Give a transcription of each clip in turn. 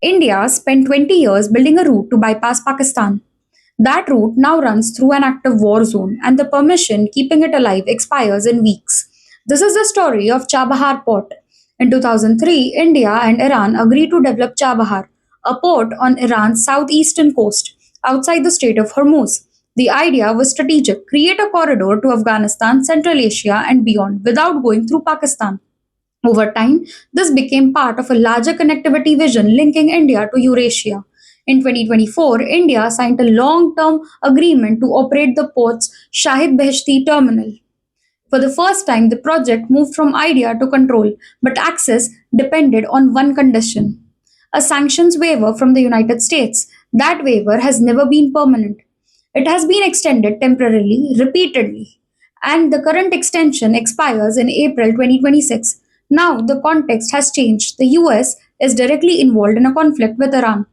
India spent 20 years building a route to bypass Pakistan. That route now runs through an active war zone, and the permission keeping it alive expires in weeks. This is the story of Chabahar Port. In 2003, India and Iran agreed to develop Chabahar, a port on Iran's southeastern coast, outside the Strait of Hormuz. The idea was strategic: create a corridor to Afghanistan, Central Asia, and beyond without going through Pakistan. Over time, this became part of a larger connectivity vision linking India to Eurasia. In 2024, India signed a long term agreement to operate the port's Shahid Beheshti terminal. For the first time, the project moved from idea to control, but access depended on one condition: a sanctions waiver from the United States. That waiver has never been permanent. It has been extended temporarily, repeatedly, and the current extension expires in April 2026. Now, the context has changed. The US is directly involved in a conflict with Iran.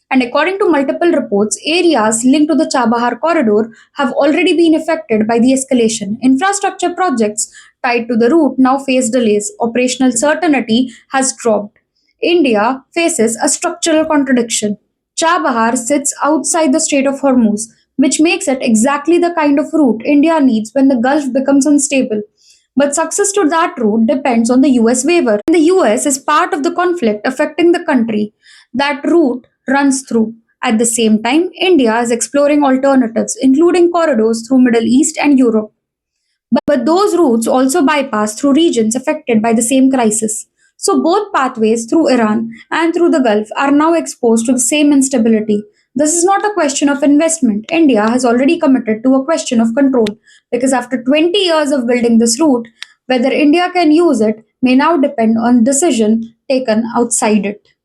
And according to multiple reports, areas linked to the Chabahar corridor have already been affected by the escalation. Infrastructure projects tied to the route now face delays. Operational certainty has dropped. India faces a structural contradiction. Chabahar sits outside the Strait of Hormuz, which makes it exactly the kind of route India needs when the Gulf becomes unstable. But success to that route depends on the US waiver. And the US is part of the conflict affecting the country that route runs through. At the same time, India is exploring alternatives, including corridors through Middle East and Europe. But those routes also bypass through regions affected by the same crisis. So both pathways through Iran and through the Gulf are now exposed to the same instability. This is not a question of investment. India has already committed to a question of control because after 20 years of building this route, whether India can use it may now depend on decision taken outside it.